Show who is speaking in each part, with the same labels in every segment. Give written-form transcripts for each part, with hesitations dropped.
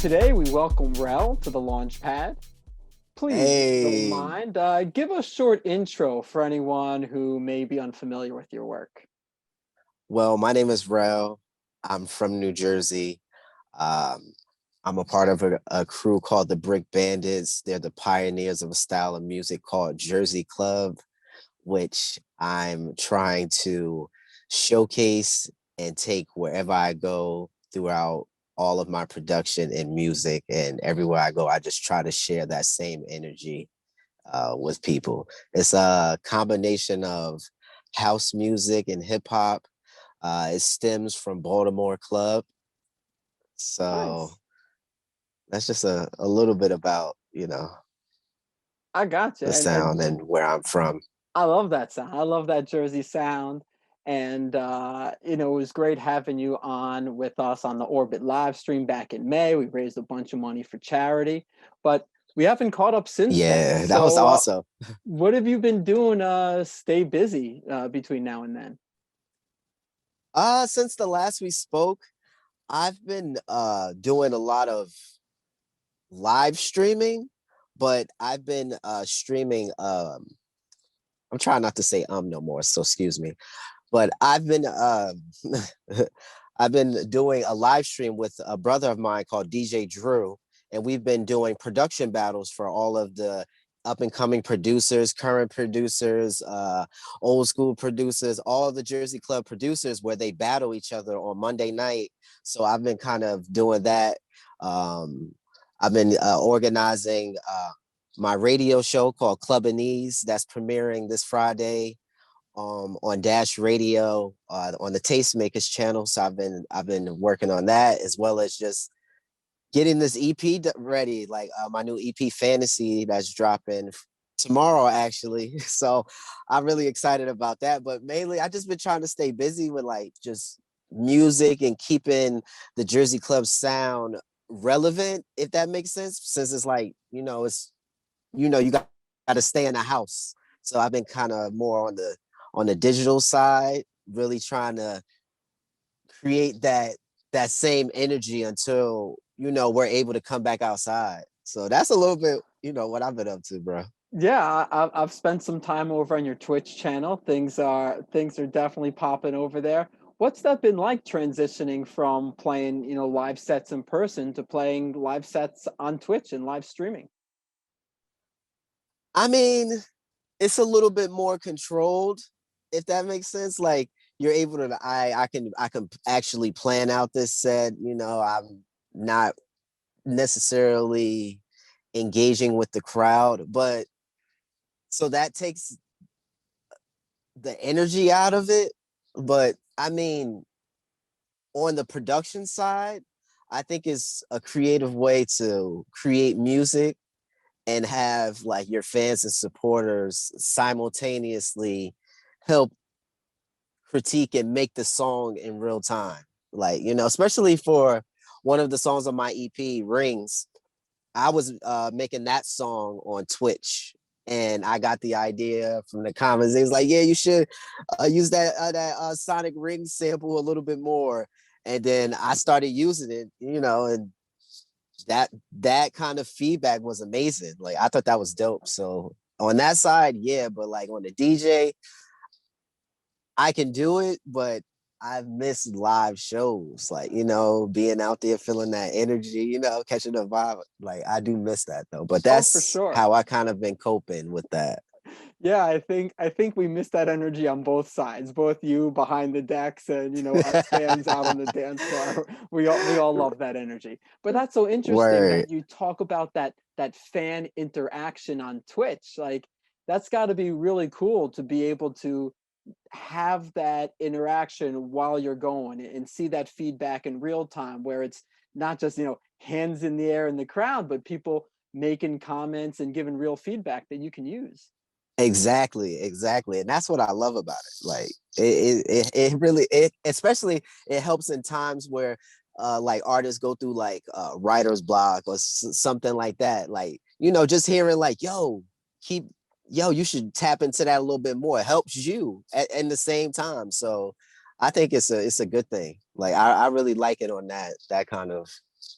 Speaker 1: Today we welcome Rel to the launch pad. Please, if you don't
Speaker 2: Hey,
Speaker 1: mind, give a short intro for anyone who may be unfamiliar with your work.
Speaker 2: well, my name is Rel. I'm from New Jersey. Um, I'm a part of a crew called the Brick Bandits. They're the pioneers of a style of music called Jersey Club, which I'm trying to showcase and take wherever I go throughout all of my production and music. And everywhere I go, I just try to share that same energy with people. It's a combination of house music and hip hop. It stems from Baltimore Club. So
Speaker 1: Nice.
Speaker 2: that's just a little bit about,
Speaker 1: I gotcha.
Speaker 2: the
Speaker 1: And
Speaker 2: sound and where I'm from.
Speaker 1: I love that sound. I love that Jersey sound. And it was great having you on with us on the Orbit live stream back in May. We raised a bunch of money for charity, but we haven't caught up since then.
Speaker 2: Yeah, that was
Speaker 1: So
Speaker 2: awesome.
Speaker 1: what have you been doing stay busy between now and then?
Speaker 2: Since the last we spoke, I've been doing a lot of live streaming, but I've been streaming I'm trying not to say no more, so excuse me. But I've been I've been doing a live stream with a brother of mine called DJ Drew, and we've been doing production battles for all of the up and coming producers, current producers, old school producers, all of the Jersey Club producers, where they battle each other on Monday night. So I've been kind of doing that. Um, I've been organizing my radio show called Club and Ease that's premiering this Friday on Dash Radio on the Tastemakers channel. So I've been working on that, as well as just getting this EP ready, like my new EP Fantasy that's dropping tomorrow actually. So I'm really excited about that. But mainly I just been trying to stay busy with like just music and keeping the Jersey Club sound relevant, if that makes sense. Since it's like, you got to stay in the house. So I've been kind of more on the digital side, really trying to create that same energy until we're able to come back outside. So that's a little bit what I've been up to, bro.
Speaker 1: Yeah, I've spent some time over on your Twitch channel. Things are definitely popping over there. What's that been like transitioning from playing, live sets in person to playing live sets on Twitch and live streaming?
Speaker 2: I mean, it's a little bit more controlled, if that makes sense. Like you're able to I can actually plan out this set. I'm not necessarily engaging with the crowd, but so that takes the energy out of it. But I mean, on the production side, I think it's a creative way to create music and have like your fans and supporters simultaneously help critique and make the song in real time. Like, especially for one of the songs on my EP, Rings, I was making that song on Twitch, and I got the idea from the comments. It was like, "Yeah, you should use that Sonic Ring sample a little bit more." And then I started using it, and that kind of feedback was amazing. Like I thought that was dope. So on that side, yeah, but like on the DJ, I can do it, but I've missed live shows, like, being out there feeling that energy, catching the vibe. Like I do miss that though. But
Speaker 1: Oh, for
Speaker 2: that's
Speaker 1: sure.
Speaker 2: how I kind of been coping with that.
Speaker 1: Yeah, I think we missed that energy on both sides, both you behind the decks and us fans out on the dance floor. We all love that energy. But that's so interesting
Speaker 2: Word.
Speaker 1: that you talk about that fan interaction on Twitch. Like that's got to be really cool to be able to have that interaction while you're going and see that feedback in real time where it's not just hands in the air in the crowd, but people making comments and giving real feedback that you can use.
Speaker 2: Exactly. And that's what I love about it. Like it really it especially it helps in times where like artists go through like writer's block or something like that. Like, just hearing like, keep you should tap into that a little bit more. It helps you at the same time. So I think it's a good thing. Like I really like it on that kind of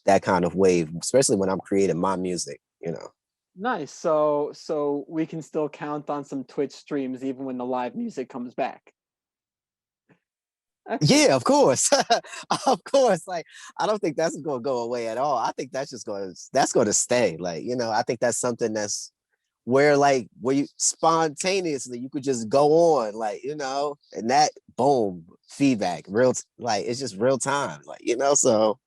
Speaker 2: that kind of wave, especially when I'm creating my music, you know.
Speaker 1: Nice. So we can still count on some Twitch streams even when the live music comes back.
Speaker 2: Yeah,
Speaker 1: Excellent.
Speaker 2: of course. Of course. Like, I don't think that's gonna go away at all. I think that's gonna stay. Like, you know, I think that's something that's where you spontaneously you could just go on, like, you know, and that boom, feedback, like it's just real time. Like, you know, so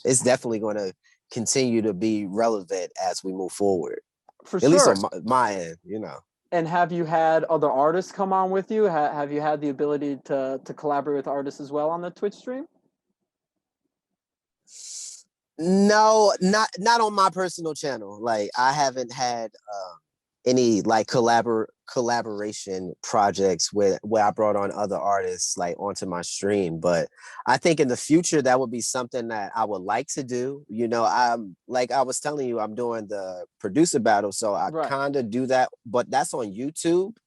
Speaker 2: it's definitely gonna continue to be relevant as we move forward.
Speaker 1: For
Speaker 2: At least on
Speaker 1: sure.
Speaker 2: my end, you know.
Speaker 1: And have you had other artists come on with you? Have you had the ability to collaborate with artists as well on the Twitch stream?
Speaker 2: No, not on my personal channel. Like I haven't had any like collaboration projects where I brought on other artists like onto my stream. But I think in the future that would be something that I would like to do. You know, I'm like I was telling you, I'm doing the producer battle, so I
Speaker 1: Right.
Speaker 2: kind of do that, but that's on YouTube.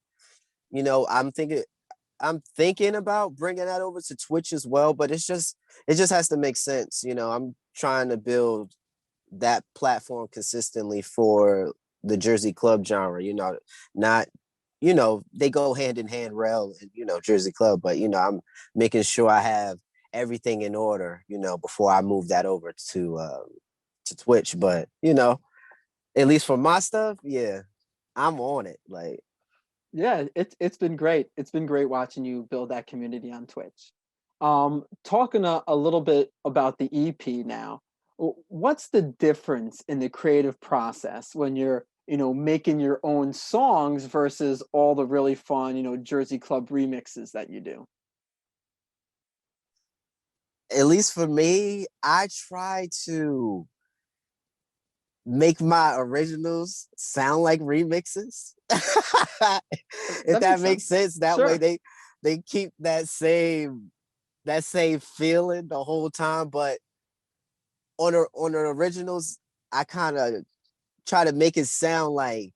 Speaker 2: You know, I'm thinking about bringing that over to Twitch as well, but it just has to make sense. You know, I'm trying to build that platform consistently for the Jersey club genre. You know, not they go hand in hand, rel and Jersey club, but I'm making sure I have everything in order. Before I move that over to Twitch. But at least for my stuff, yeah, I'm on it. Like,
Speaker 1: Yeah, it's been great. It's been great watching you build that community on Twitch. Talking a little bit about the EP now. What's the difference in the creative process when you're, making your own songs versus all the really fun, Jersey Club remixes that you do?
Speaker 2: at least for me, I try to make my originals sound like remixes. If
Speaker 1: That
Speaker 2: that
Speaker 1: makes
Speaker 2: makes
Speaker 1: sense.
Speaker 2: sense. That way
Speaker 1: Sure.
Speaker 2: they keep that same feeling the whole time. But on the originals, I kind of try to make it sound like,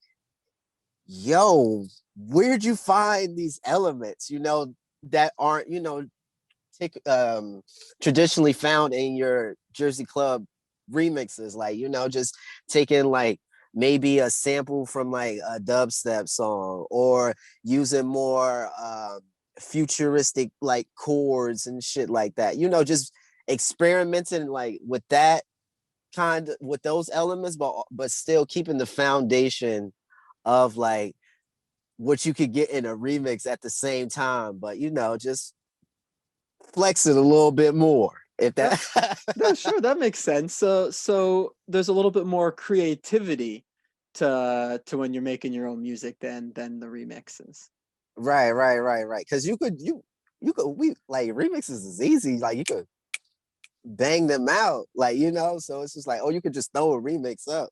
Speaker 2: yo, where'd you find these elements, that aren't, traditionally found in your Jersey Club remixes, like just taking like maybe a sample from like a dubstep song, or using more futuristic like chords and shit like that, just experimenting like with that kind of with those elements, but still keeping the foundation of like what you could get in a remix at the same time, but just flex it a little bit more. If
Speaker 1: That
Speaker 2: that
Speaker 1: no, sure, that makes sense. So there's a little bit more creativity to when you're making your own music than the remixes.
Speaker 2: right. Because you could we like remixes is easy. Like you could bang them out, like So it's just like, oh, you could just throw a remix up.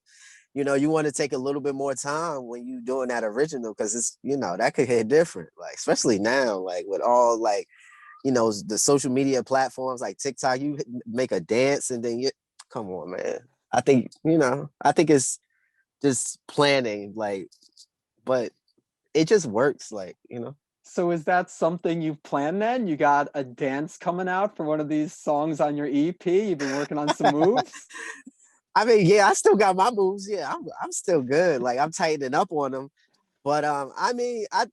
Speaker 2: You want to take a little bit more time when you doing that original, because it's that could hit different. Like especially now, like with all like the social media platforms like TikTok, you make a dance and then you come on, man. I think it's just planning, like, but it just works, like.
Speaker 1: So is that something you've planned then? You got a dance coming out for one of these songs on your EP? You've been working on some moves?
Speaker 2: I mean, yeah, I still got my moves. Yeah, I'm still good. Like I'm tightening up on them. But I mean, I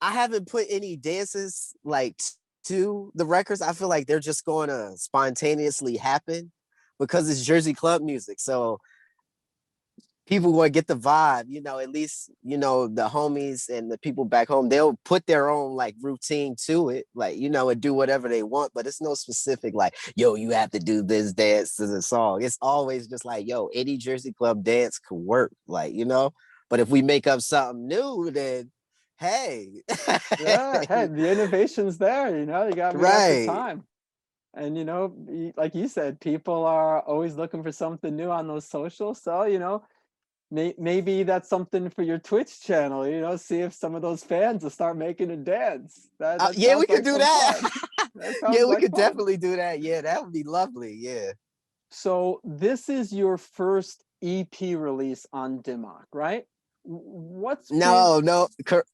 Speaker 2: haven't put any dances like to the records. I feel like they're just going to spontaneously happen because it's Jersey club music. So people going to get the vibe, at least, the homies and the people back home, they'll put their own like routine to it, like, and do whatever they want, but it's no specific, like, yo, you have to do this dance to the song. It's always just like, yo, any Jersey club dance could work, like, but if we make up something new, then hey.
Speaker 1: Yeah, hey, the innovation's there, you got to meet up with
Speaker 2: Right.
Speaker 1: time. And like you said, people are always looking for something new on those socials. So, maybe that's something for your Twitch channel, see if some of those fans will start making a dance. That
Speaker 2: Yeah, we
Speaker 1: sounds
Speaker 2: could
Speaker 1: like
Speaker 2: do
Speaker 1: some
Speaker 2: that.
Speaker 1: fun. That
Speaker 2: Yeah,
Speaker 1: sounds
Speaker 2: we
Speaker 1: like
Speaker 2: could
Speaker 1: fun.
Speaker 2: definitely do that. Yeah, that would be lovely. Yeah.
Speaker 1: So this is your first EP release on Dimmock, right? What's been
Speaker 2: No,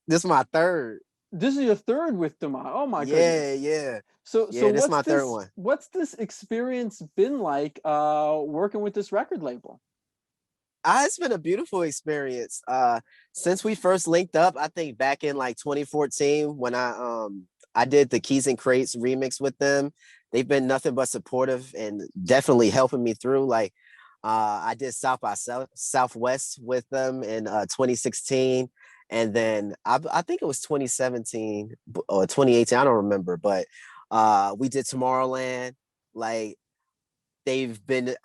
Speaker 2: this is my third.
Speaker 1: This is your third with Demont. Oh my
Speaker 2: Yeah,
Speaker 1: goodness.
Speaker 2: yeah,
Speaker 1: So
Speaker 2: yeah. This is my third one.
Speaker 1: what's this experience been like working with this record label?
Speaker 2: It's been a beautiful experience. Since we first linked up, I think back in like 2014 when I did the Keys and Crates remix with them. They've been nothing but supportive and definitely helping me through. Like I did South by Southwest with them in 2016. And then I think it was 2017 or 2018. I don't remember, but we did Tomorrowland. Like they've been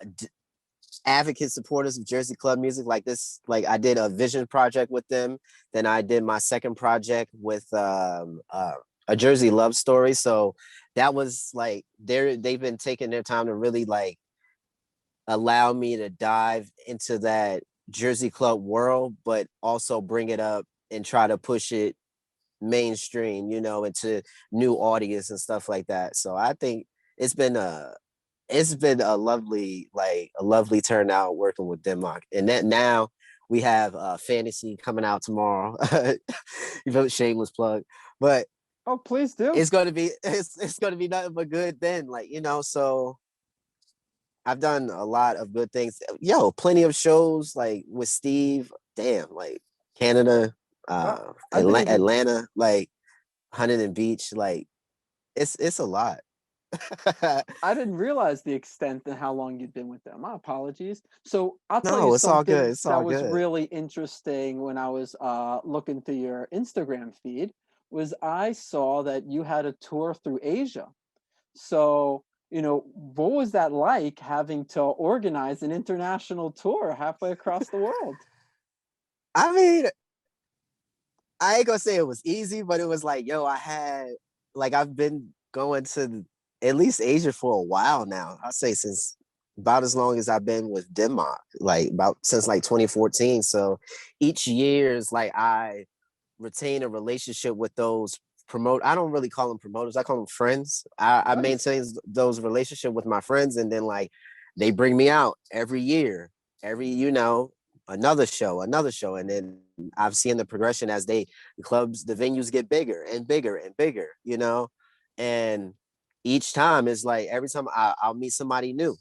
Speaker 2: advocate supporters of Jersey club music. Like this, like I did a vision project with them. Then I did my second project with a Jersey love story. So that was like they've been taking their time to really like allow me to dive into that Jersey club world, but also bring it up and try to push it mainstream, you know, into new audience and stuff like that. So I think it's been a it's been a lovely turnout working with Denmark. And that now we have fantasy coming out tomorrow. You know, shameless plug. But
Speaker 1: Oh, please do.
Speaker 2: it's gonna be nothing but good then. Like, you know, so I've done a lot of good things. Yo, plenty of shows like with Steve, damn, like Canada,
Speaker 1: Uh, I didn't even
Speaker 2: Atlanta, like Huntington Beach, like it's a lot.
Speaker 1: I didn't realize the extent and how long you'd been with them. My apologies. So I'll tell you
Speaker 2: No, it's all good.
Speaker 1: something
Speaker 2: It's
Speaker 1: that
Speaker 2: all
Speaker 1: was
Speaker 2: good.
Speaker 1: really interesting when I was looking through your Instagram feed was I saw that you had a tour through Asia. So, what was that like having to organize an international tour halfway across the world?
Speaker 2: I mean, I ain't gonna say it was easy, but it was like, yo, I've been going to at least Asia for a while now. I'll say since about as long as I've been with Denmark, like about since like 2014. So each year is like I retain a relationship with those I don't really call them promoters. I call them friends. I
Speaker 1: Nice.
Speaker 2: maintain those relationship with my friends, and then like they bring me out every year, another show, and then I've seen the progression as the venues get bigger and bigger and bigger, you know, and each time is like every time I'll meet somebody new,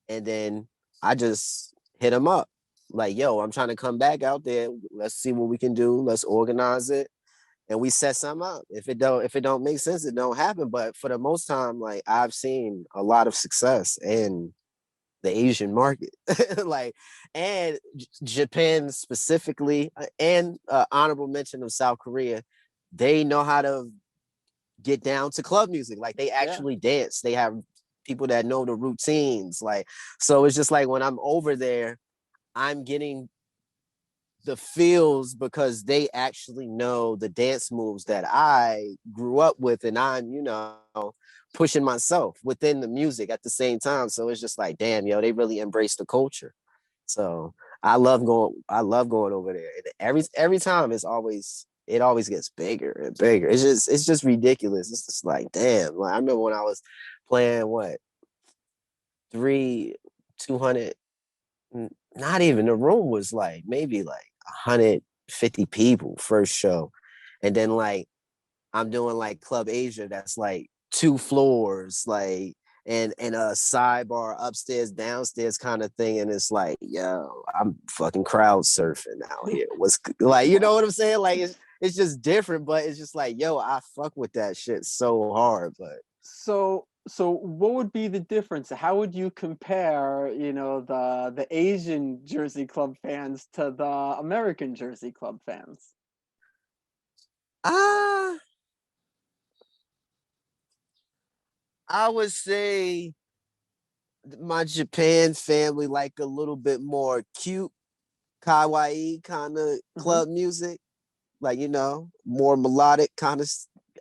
Speaker 2: and then I just hit them up like, yo, I'm trying to come back out there. Let's see what we can do. Let's organize it, and we set something up. If it don't make sense, it don't happen. But for the most time, like I've seen a lot of success in the Asian market, like and Japan specifically, and honorable mention of South Korea. They know how to get down to club music. Like they
Speaker 1: Yeah.
Speaker 2: actually dance. They have people that know the routines. Like so, it's just like when I'm over there, I'm getting the feels because they actually know the dance moves that I grew up with, and I'm, pushing myself within the music at the same time. So it's just like, damn, yo, they really embrace the culture. So I love going over there. And every time it always gets bigger and bigger. It's just ridiculous. It's just like, damn. Like I remember when I was playing what three, 200, not even the room was like maybe like 150 people first show. And then like I'm doing like Club Asia that's like 2 floors, like and a sidebar upstairs, downstairs kind of thing. And it's like, yo, I'm fucking crowd surfing out here. What's like, you know what I'm saying? Like it's just different, but it's just like, yo, I fuck with that shit so hard. But
Speaker 1: So what would be the difference? How would you compare, the Asian Jersey Club fans to the American Jersey Club fans?
Speaker 2: ah, I would say my Japan family like a little bit more cute, kawaii kind of
Speaker 1: Hmm.
Speaker 2: club music, like more melodic kind of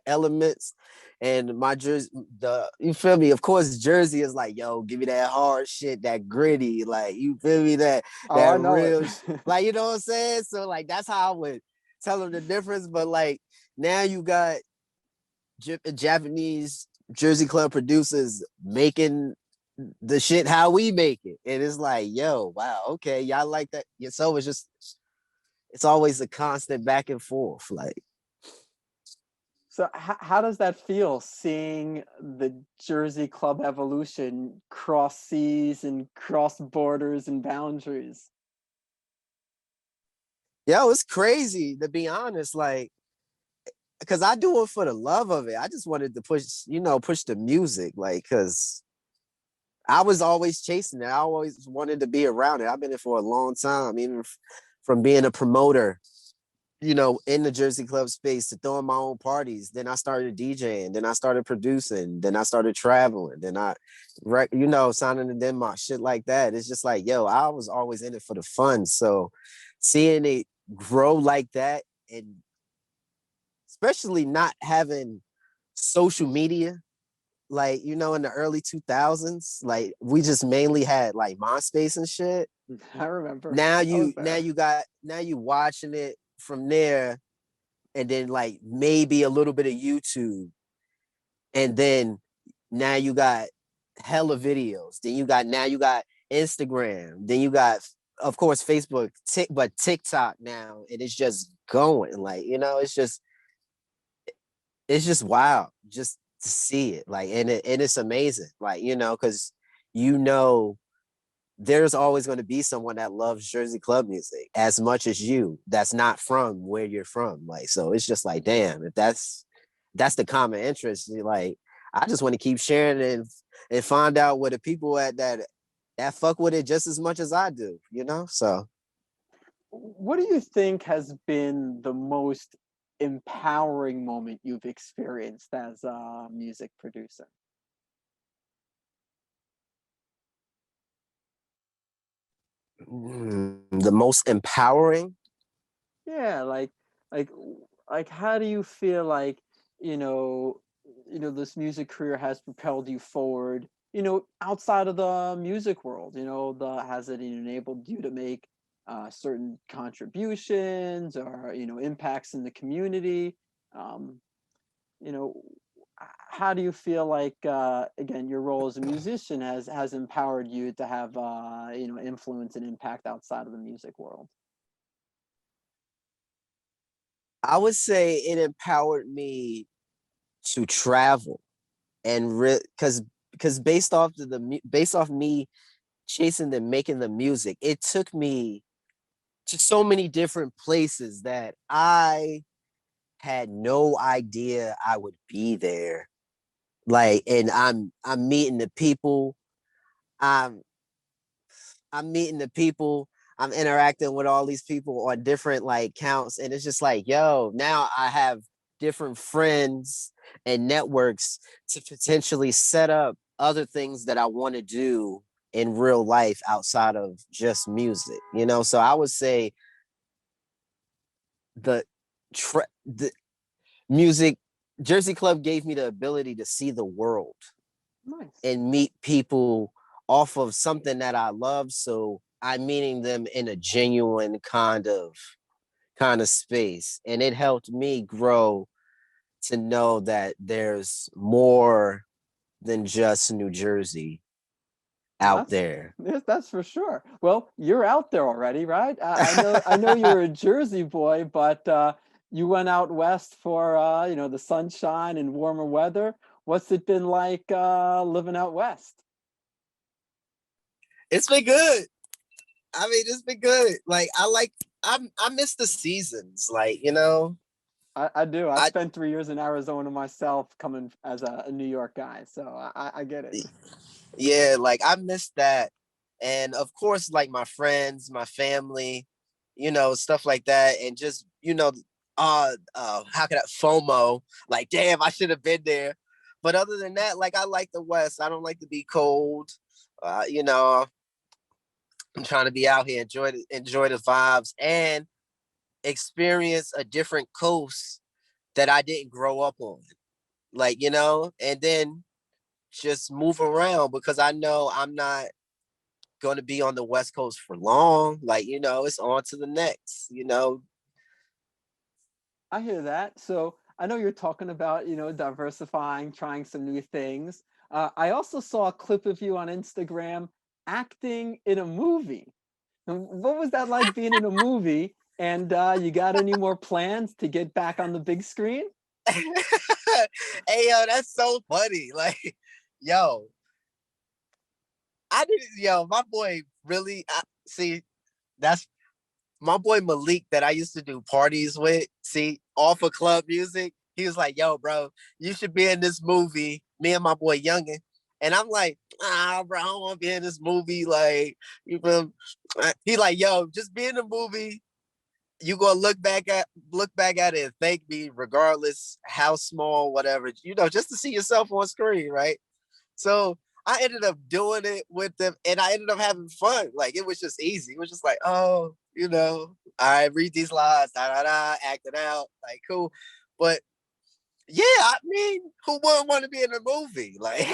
Speaker 2: elements. And my Jersey, the you feel me? Of course, Jersey is like, yo, give me that hard shit, that gritty, like you feel me?
Speaker 1: Oh,
Speaker 2: That
Speaker 1: I know it.
Speaker 2: real, like you know what I'm saying? So like that's how I would tell them the difference. But like now you got Japanese Jersey club producers making the shit how we make it, and it's like, yo, wow, okay, y'all like that. Yeah, so it's always a constant back and forth, like.
Speaker 1: So how does that feel seeing the Jersey club evolution cross seas and cross borders and boundaries?
Speaker 2: Yo, it's crazy to be honest. Like, because I do it for the love of it. I just wanted to push, push the music, like, because I was always chasing it. I always wanted to be around it. I've been in it for a long time, even from being a promoter, in the Jersey club space to throwing my own parties. Then I started DJing. Then I started producing. Then I started traveling. Then signing in Denmark, shit like that. It's just like, yo, I was always in it for the fun. So seeing it grow like that, and especially not having social media, like, in the early 2000s, like we just mainly had like MySpace and shit.
Speaker 1: I remember.
Speaker 2: Now
Speaker 1: I was
Speaker 2: you now
Speaker 1: there.
Speaker 2: you got now you watching it from there, and then like maybe a little bit of YouTube, and then now you got hella videos. Then you got Instagram. Then you got, of course, Facebook, but TikTok now, and it's just going. Like, it's just wild just to see it. Like, and it's amazing. Like, because you know there's always going to be someone that loves Jersey club music as much as you that's not from where you're from. Like, so it's just like, damn, if that's the common interest, like, I just want to keep sharing it, and find out where the people at that fuck with it just as much as I do. So
Speaker 1: What do you think has been the most empowering moment you've experienced as a music producer?
Speaker 2: the most empowering.
Speaker 1: Yeah, like like how do you feel like, you know, this music career has propelled you forward, outside of the music world, has it enabled you to make certain contributions or, impacts in the community? Um, you know, how do you feel like again your role as a musician has empowered you to have influence and impact outside of the music world?
Speaker 2: I would say it empowered me to travel, and because based off me chasing and making the music, it took me to so many different places that I had no idea I would be there. Like, and I'm meeting the people. I'm I'm meeting the people. I'm interacting with all these people on different like counts, and it's just like, yo, now I have different friends and networks to potentially set up other things that I want to do in real life outside of just music. So I would say the the music Jersey Club gave me the ability to see the world
Speaker 1: Nice.
Speaker 2: and meet people off of something that I love. So I'm meeting them in a genuine kind of space. And it helped me grow to know that there's more than just New Jersey
Speaker 1: Well,
Speaker 2: out there.
Speaker 1: that's for sure. Well, you're out there already, right? I know you're a Jersey boy, but you went out west for the sunshine and warmer weather. What's it been like living out west?
Speaker 2: It's been good. I mean, it's been good. Like, I miss the seasons. Like,
Speaker 1: I do. I
Speaker 2: I
Speaker 1: spent 3 years in Arizona myself, coming as a New York guy, so I get it.
Speaker 2: yeah, like I miss that. And of course, like my friends, my family, stuff like that. And just, how could I FOMO? Like, damn, I should have been there. But other than that, like I like the West. I don't like to be cold. I'm trying to be out here, enjoy the vibes, and experience a different coast that I didn't grow up on. Like, and then just move around because I know I'm not going to be on the West Coast for long. Like, it's on to the next.
Speaker 1: I hear that. So I know you're talking about, diversifying, trying some new things. I also saw a clip of you on Instagram acting in a movie. What was that like being in a movie? And you got any more plans to get back on the big screen?
Speaker 2: Hey, yo, that's so funny. Like, yo, I didn't, yo, my boy really, see, that's my boy Malik that I used to do parties with, see, off of club music. He was like, yo, bro, you should be in this movie, me and my boy Youngin. And I'm like, bro, I don't want to be in this movie. Like, you feel? He like, yo, just be in the movie. You gonna look back at it and thank me, regardless how small, whatever, just to see yourself on screen, right? So I ended up doing it with them and I ended up having fun. Like it was just easy. It was just like, oh, I read these lines, da da da, act it out, like cool. But yeah, I mean, who wouldn't want to be in a movie? Like,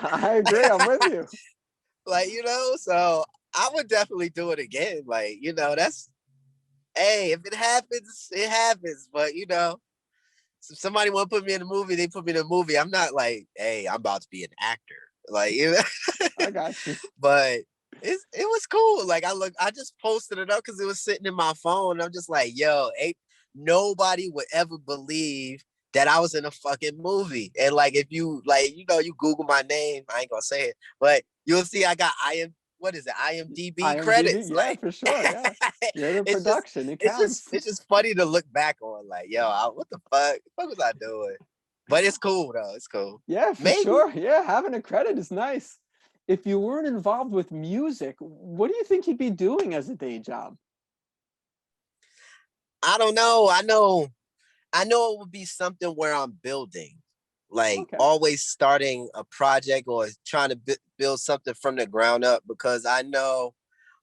Speaker 1: I agree. I'm with you.
Speaker 2: like, so I would definitely do it again. Like, that's hey, if it happens, it happens. But if somebody want to put me in a movie, they put me in a movie. I'm not like, hey, I'm about to be an actor. Like,
Speaker 1: I got you.
Speaker 2: But it was cool. Like I just posted it up because it was sitting in my phone. I'm just like, yo, nobody would ever believe that I was in a fucking movie. And like if you like, you Google my name, I ain't gonna say it, but you'll see I got what is it, IMDb
Speaker 1: IMDb,
Speaker 2: credits.
Speaker 1: yeah,
Speaker 2: Like
Speaker 1: for sure. Yeah, you're the
Speaker 2: it's just
Speaker 1: production. It
Speaker 2: it's just
Speaker 1: counts.
Speaker 2: it's just funny to look back on. Like, yo, what the fuck was I doing? But it's cool though. It's cool.
Speaker 1: Yeah, for
Speaker 2: Maybe.
Speaker 1: sure. Yeah, having a credit is nice. If you weren't involved with music, what do you think you'd be doing as a day job?
Speaker 2: I don't know. I know it would be something where I'm building, like
Speaker 1: Okay.
Speaker 2: always starting a project or trying to build something from the ground up, because I know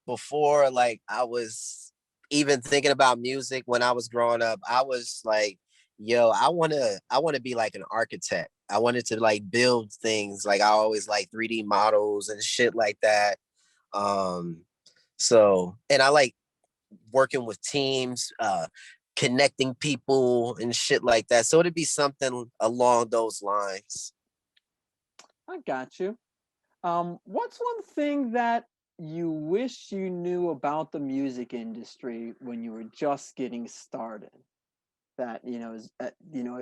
Speaker 2: before, like I was even thinking about music when I was growing up, I was like, yo, I want to be like an architect. I wanted to like build things. Like I always like 3D models and shit like that. Um, and I like working with teams, connecting people and shit like that. So it'd be something along those lines.
Speaker 1: I got you. What's one thing that you wish you knew about the music industry when you were just getting started? That is it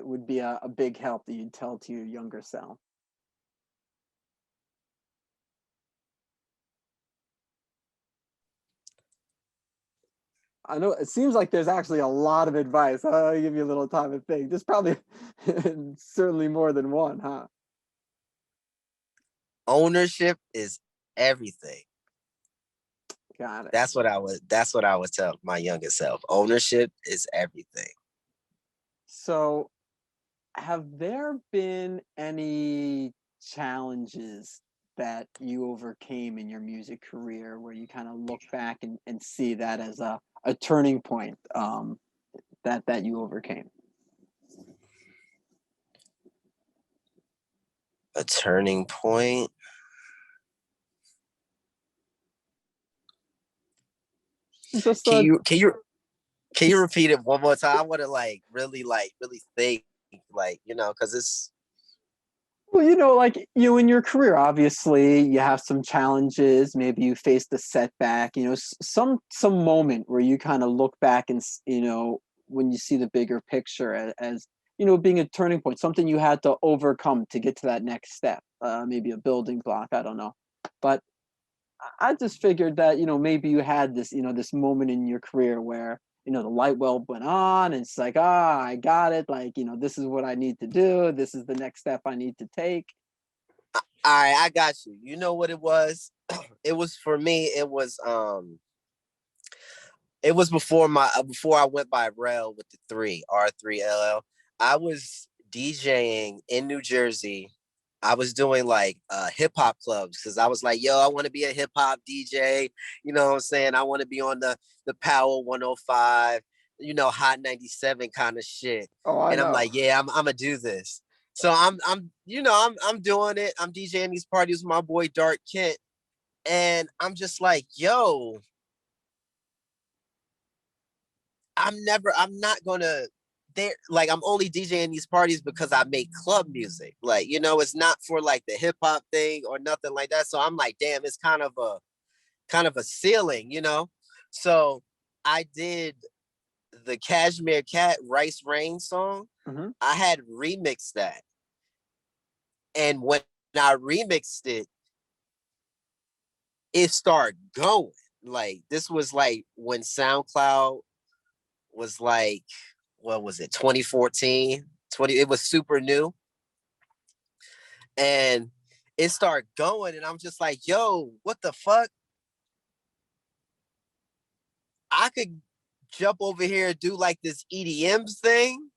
Speaker 1: would be a big help that you'd tell to your younger self. I know it seems like there's actually a lot of advice. I'll give you a little time to think. There's probably certainly more than one, huh?
Speaker 2: Ownership is everything.
Speaker 1: Got it.
Speaker 2: That's what I would tell my younger self. Ownership is everything.
Speaker 1: So, have there been any challenges that you overcame in your music career where you kind of look back and see that as a turning point that you overcame?
Speaker 2: A turning point.
Speaker 1: Just
Speaker 2: Can
Speaker 1: a
Speaker 2: you can you can you repeat it one more time? I want to like really think, like, because it's
Speaker 1: Well, like in your career, obviously you have some challenges. Maybe you faced a setback. Some moment where you kind of look back and when you see the bigger picture as being a turning point, something you had to overcome to get to that next step. Maybe a building block. I don't know, but I just figured that maybe you had this moment in your career where the light bulb went on and it's like, I got it, like this is what I need to do, this is the next step I need to take.
Speaker 2: all right. I got you. You know what it was? It was for me. It was before I went by Rel with the three R3LL. I was DJing in New Jersey. I was doing like hip hop clubs because I was like, yo, I want to be a hip hop DJ. You know what I'm saying? I want to be on the Power 105, Hot 97 kind of shit.
Speaker 1: Oh, I
Speaker 2: And I'm
Speaker 1: know.
Speaker 2: like, yeah, I'm gonna do this. So I'm doing it. I'm DJing these parties with my boy Dark Kent, and I'm just like, yo, I'm not gonna there like I'm only DJing these parties because I make club music. Like, it's not for like the hip hop thing or nothing like that. So I'm like, damn, it's kind of a ceiling. So I did the Cashmere Cat Rice Rain song,
Speaker 1: Hmm.
Speaker 2: I had remixed that. And when I remixed it, it started going. Like this was like when SoundCloud was like, what was it, 2014? It was super new. And it started going, and I'm just like, yo, what the fuck? I could jump over here and do like this EDM thing,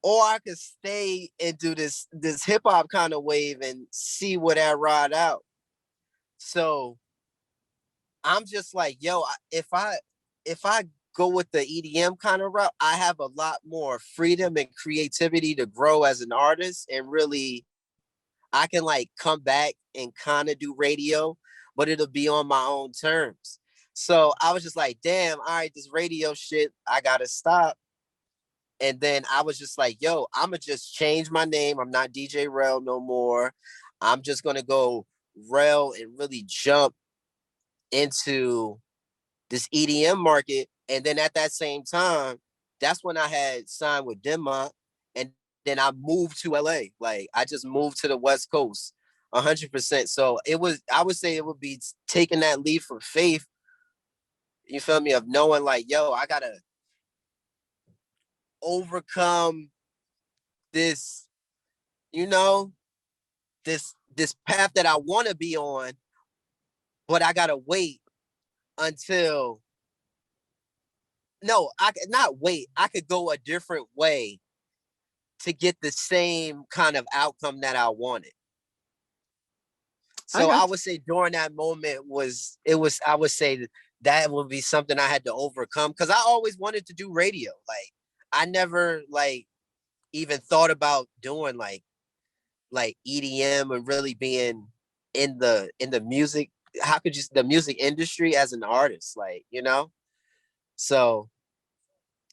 Speaker 2: or I could stay and do this hip hop kind of wave and see what I ride out. So I'm just like, yo, if I go with the EDM kind of route, I have a lot more freedom and creativity to grow as an artist, and really I can like come back and kind of do radio, but it'll be on my own terms. So I was just like, damn, all right, this radio shit, I gotta stop. And then I was just like, yo, I'ma just change my name. I'm not DJ Rel no more. I'm just gonna go Rel and really jump into this EDM market. And then at that same time, that's when I had signed with Denmark. And then I moved to LA. Like I just moved to the West Coast 100%. So it was, I would say it would be taking that leap of faith, you feel me, of knowing like, yo, I gotta overcome this, you know, this path that I want to be on, but I gotta wait until no, I could not wait. I could go a different way to get the same kind of outcome that I wanted.
Speaker 1: I
Speaker 2: So I
Speaker 1: got you.
Speaker 2: would say during that moment I would say that would be something I had to overcome, because I always wanted to do radio. Like I never like even thought about doing like EDM and really being in the music. How could you, the music industry as an artist, like, you know? So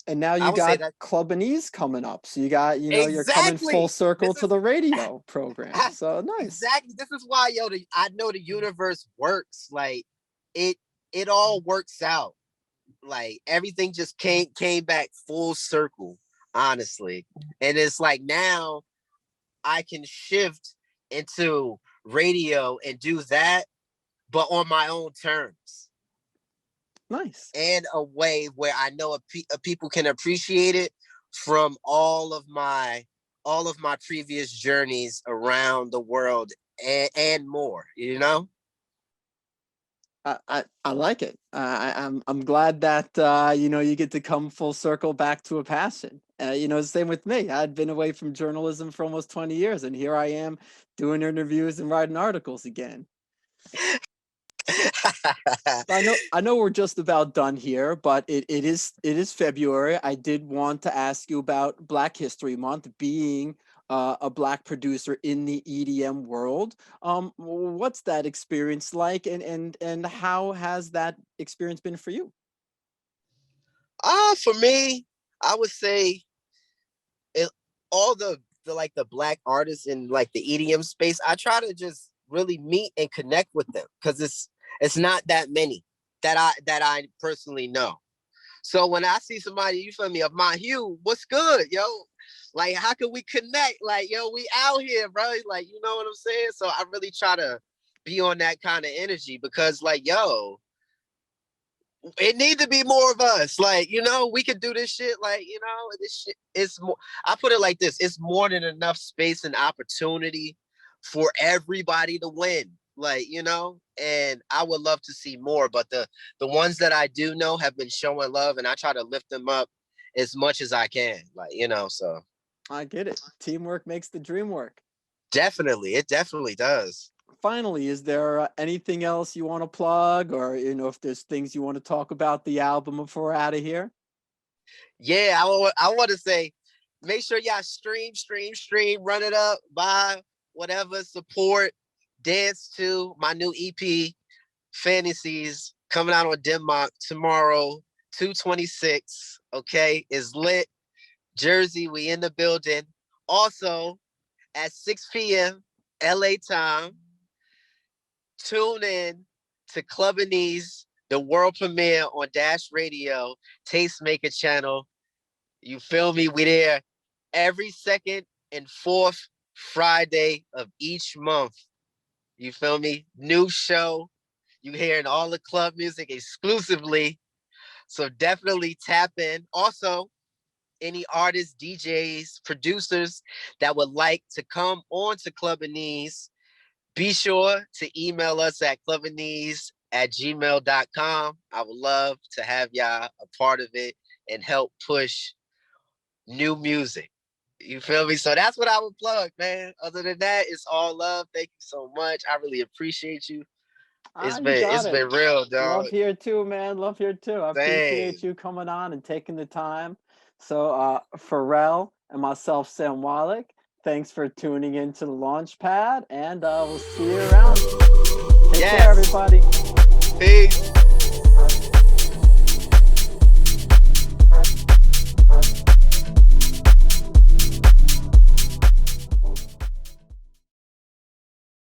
Speaker 1: And now
Speaker 2: I
Speaker 1: you
Speaker 2: would say
Speaker 1: got
Speaker 2: that
Speaker 1: Clubinese coming up. So you got, you're coming full
Speaker 2: exactly.
Speaker 1: circle
Speaker 2: This
Speaker 1: to
Speaker 2: is
Speaker 1: the radio program. So nice.
Speaker 2: exactly. This is why, yo, I know the universe works. Like it, it all works out. Like everything just came back full circle, honestly. And it's like now I can shift into radio and do that, but on my own terms,
Speaker 1: Nice.
Speaker 2: and a way where I know people can appreciate it from all of my previous journeys around the world, and more, you know?
Speaker 1: I like it. I'm glad that you get to come full circle back to a passion. The same with me. I'd been away from journalism for almost 20 years, and here I am doing interviews and writing articles again. I know we're just about done here, but it is February. I did want to ask you about Black History Month, being a Black producer in the EDM world. What's that experience like, and how has that experience been for you?
Speaker 2: For me, I would say it, all the like the Black artists in like the EDM space, I try to just really meet and connect with them, because it's not that many that I personally know. So when I see somebody, you feel me, of my hue, what's good, yo? Like, how can we connect? Like, yo, we out here, bro. Like, you know what I'm saying? So I really try to be on that kind of energy, because, like, yo, it need to be more of us. Like, we could do this shit. Like, this shit is more. I put it like this: it's more than enough space and opportunity for everybody to win. Like, and I would love to see more. But the ones that I do know have been showing love, and I try to lift them up as much as I can. Like, so
Speaker 1: I get it. Teamwork makes the dream work.
Speaker 2: definitely, it definitely does.
Speaker 1: Finally, is there anything else you want to plug, or if there's things you want to talk about the album before we're out of here?
Speaker 2: Yeah, I want to say, make sure y'all stream, run it up, buy whatever, support, dance to my new EP, Fantasies, coming out on Denmark tomorrow, 2/26. Okay, is lit. Jersey, we in the building. Also, at 6 p.m. LA time, tune in to Clubinese the world premiere on Dash Radio, Tastemaker Channel. You feel me? We there every second and fourth Friday of each month. You feel me? New show. You hearing all the club music exclusively. So definitely tap in. Also, any artists, DJs, producers that would like to come on to Club and Knees, be sure to email us at clubandknees@gmail.com. I would love to have y'all a part of it and help push new music. You feel me? So that's what I would plug, man. Other than that, it's all love. Thank you so much. I really appreciate you.
Speaker 1: Ah, you got
Speaker 2: It's
Speaker 1: it.
Speaker 2: been real, dog.
Speaker 1: Love here too, man. Love here too. I appreciate
Speaker 2: Same.
Speaker 1: you coming on and taking the time. So, Pharrell and myself, Sam Wolloch, thanks for tuning into the launch pad, and we'll see you around. Take care,
Speaker 2: Yes.
Speaker 1: everybody.
Speaker 2: Peace.